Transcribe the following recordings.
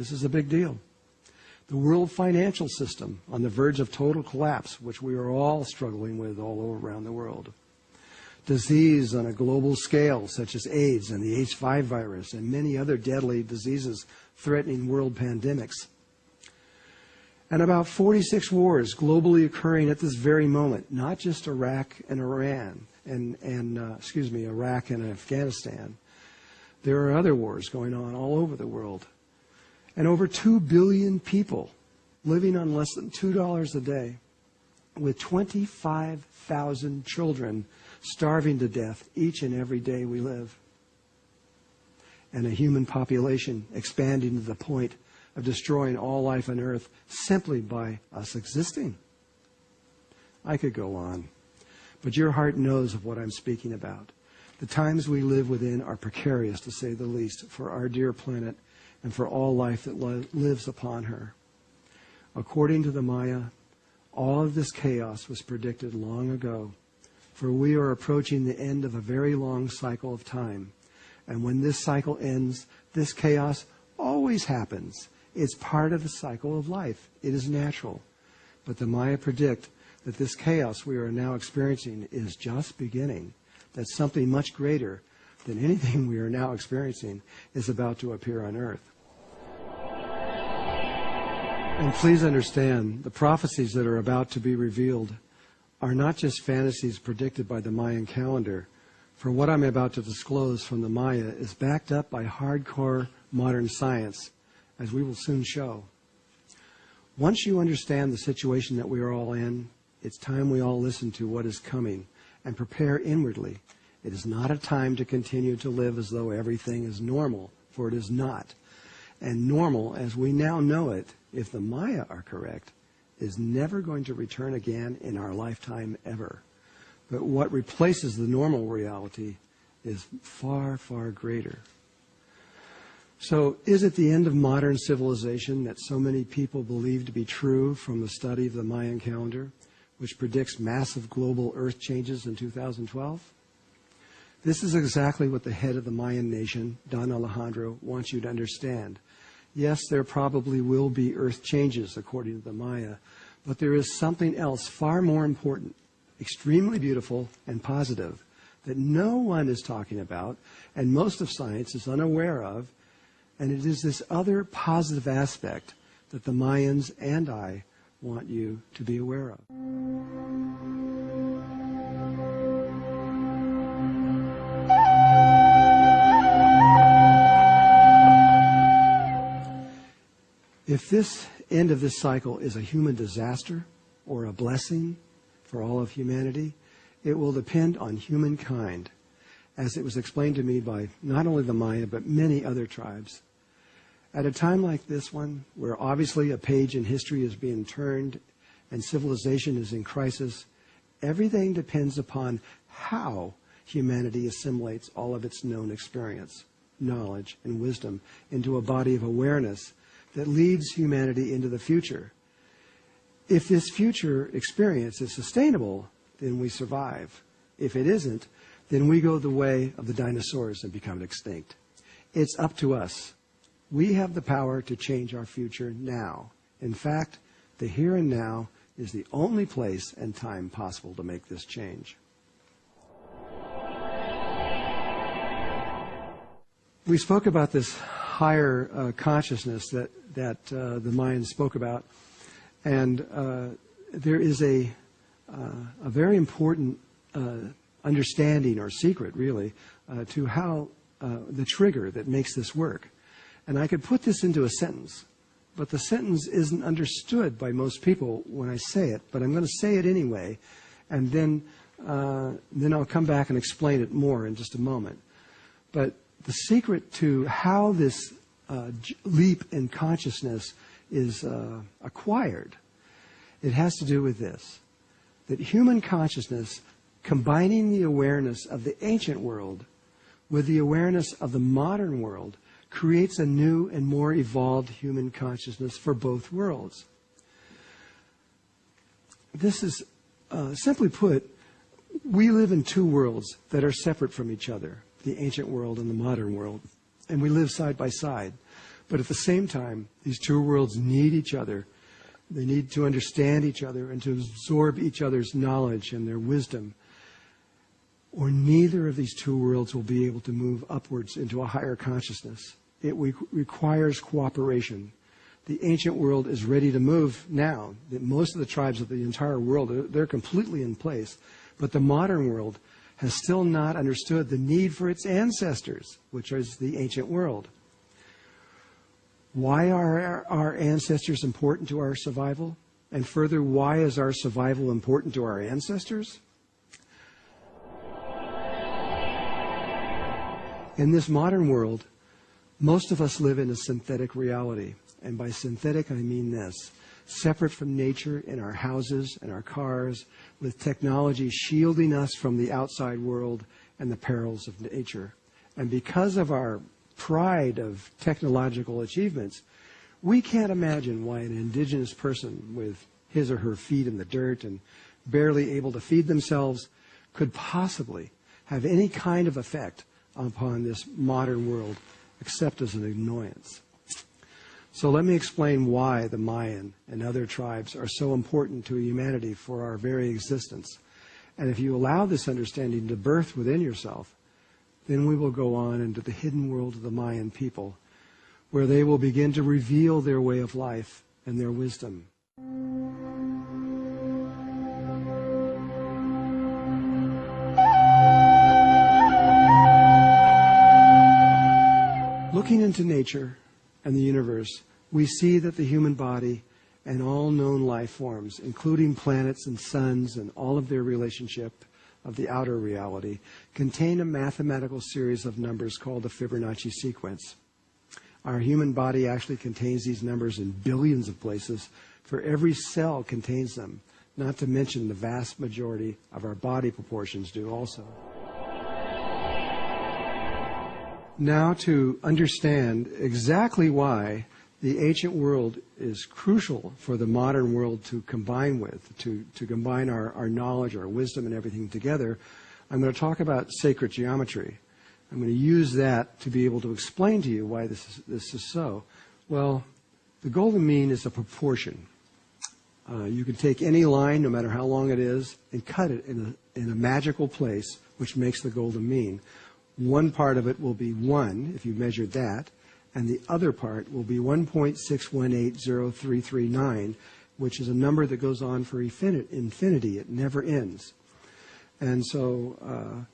This is a big deal. The world financial system on the verge of total collapse, which we are all struggling with all over around the world. Disease on a global scale, such as AIDS and the H5 virus and many other deadly diseases threatening world pandemics. And about 46 wars globally occurring at this very moment, not just Iraq and Iran Iraq and Afghanistan. There are other wars going on all over the world. And over 2 billion people living on less than $2 a day, with 25,000 children starving to death each and every day we live. And a human population expanding to the point of destroying all life on Earth simply by us existing. I could go on, but your heart knows of what I'm speaking about. The times we live within are precarious, to say the least, for our dear planet and for all life that lives upon her. According to the Maya, all of this chaos was predicted long ago, for we are approaching the end of a very long cycle of time. And when this cycle ends, this chaos always happens. It's part of the cycle of life. It is natural. But the Maya predict that this chaos we are now experiencing is just beginning, that something much greater than anything we are now experiencing is about to appear on Earth. And please understand, the prophecies that are about to be revealed are not just fantasies predicted by the Mayan calendar, for what I'm about to disclose from the Maya is backed up by hardcore modern science, as we will soon show. Once you understand the situation that we are all in, it's time we all listen to what is coming and prepare inwardly. It is not a time to continue to live as though everything is normal, for it is not. And normal, as we now know it, if the Maya are correct, is never going to return again in our lifetime ever. But what replaces the normal reality is far, far greater. So is it the end of modern civilization that so many people believe to be true from the study of the Mayan calendar, which predicts massive global earth changes in 2012? This is exactly what the head of the Mayan nation, Don Alejandro, wants you to understand. Yes, there probably will be earth changes according to the Maya, but there is something else far more important, extremely beautiful and positive, that no one is talking about and most of science is unaware of, and it is this other positive aspect that the Mayans and I want you to be aware of. If this end of this cycle is a human disaster or a blessing for all of humanity, it will depend on humankind, as it was explained to me by not only the Maya, but many other tribes. At a time like this one, where obviously a page in history is being turned and civilization is in crisis, everything depends upon how humanity assimilates all of its known experience, knowledge, and wisdom into a body of awareness that leads humanity into the future. If this future experience is sustainable, then we survive. If it isn't, then we go the way of the dinosaurs and become extinct. It's up to us. We have the power to change our future now. In fact, the here and now is the only place and time possible to make this change. We spoke about this higher consciousness that the Mayans spoke about, and there is a very important understanding or secret, really, to how the trigger that makes this work. And I could put this into a sentence, but the sentence isn't understood by most people when I say it, but I'm going to say it anyway, and then I'll come back and explain it more in just a moment. But the secret to how this leap in consciousness is acquired, it has to do with this, that human consciousness, combining the awareness of the ancient world with the awareness of the modern world, creates a new and more evolved human consciousness for both worlds. This is, simply put, we live in two worlds that are separate from each other, the ancient world and the modern world, and we live side by side. But at the same time, these two worlds need each other. They need to understand each other and to absorb each other's knowledge and their wisdom. Or neither of these two worlds will be able to move upwards into a higher consciousness. It requires cooperation. The ancient world is ready to move now. Most of the tribes of the entire world, they're completely in place. But the modern world has still not understood the need for its ancestors, which is the ancient world. Why are our ancestors important to our survival? And further, why is our survival important to our ancestors? In this modern world, most of us live in a synthetic reality. And by synthetic, I mean this: separate from nature in our houses and our cars, with technology shielding us from the outside world and the perils of nature. And because of our pride of technological achievements, we can't imagine why an indigenous person with his or her feet in the dirt and barely able to feed themselves could possibly have any kind of effect upon this modern world, except as an annoyance. So let me explain why the Mayan and other tribes are so important to humanity for our very existence. And if you allow this understanding to birth within yourself, then we will go on into the hidden world of the Mayan people, where they will begin to reveal their way of life and their wisdom. Looking into nature and the universe, we see that the human body and all known life forms, including planets and suns and all of their relationship of the outer reality, contain a mathematical series of numbers called the Fibonacci sequence. Our human body actually contains these numbers in billions of places, for every cell contains them, not to mention the vast majority of our body proportions do also. Now, to understand exactly why the ancient world is crucial for the modern world to combine with, to combine our knowledge, our wisdom, and everything together, I'm going to talk about sacred geometry. I'm going to use that to be able to explain to you why this is so. Well, the golden mean is a proportion. You can take any line, no matter how long it is, and cut it in a magical place, which makes the golden mean. One part of it will be 1, if you measured that, and the other part will be 1.6180339, which is a number that goes on for infinity. It never ends. And so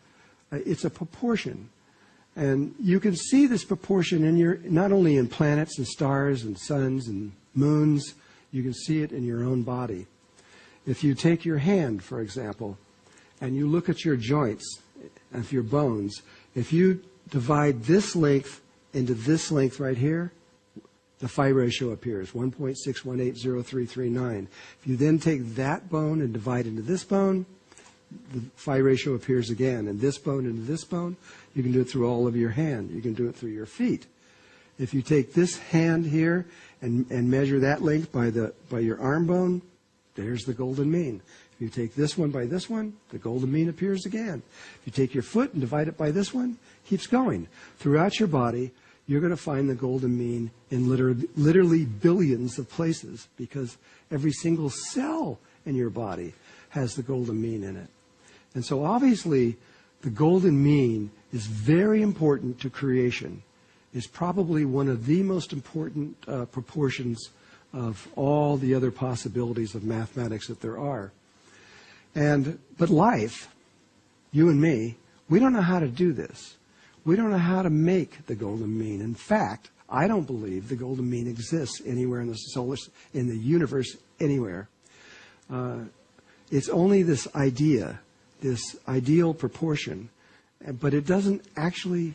it's a proportion. And you can see this proportion not only in planets and stars and suns and moons, you can see it in your own body. If you take your hand, for example, and you look at your joints, of your bones, if you divide this length into this length right here, the phi ratio appears, 1.6180339. If you then take that bone and divide into this bone, the phi ratio appears again, and this bone into this bone. You can do it through all of your hand. You can do it through your feet. If you take this hand here and measure that length by your arm bone, there's the golden mean. If you take this one by this one, the golden mean appears again. If you take your foot and divide it by this one, it keeps going. Throughout your body, you're going to find the golden mean in literally billions of places, because every single cell in your body has the golden mean in it. And so obviously, the golden mean is very important to creation. It's probably one of the most important proportions of all the other possibilities of mathematics that there are. But life, you and me, we don't know how to do this. We don't know how to make the golden mean. In fact, I don't believe the golden mean exists anywhere in the universe, anywhere. It's only this idea, this ideal proportion, but it doesn't actually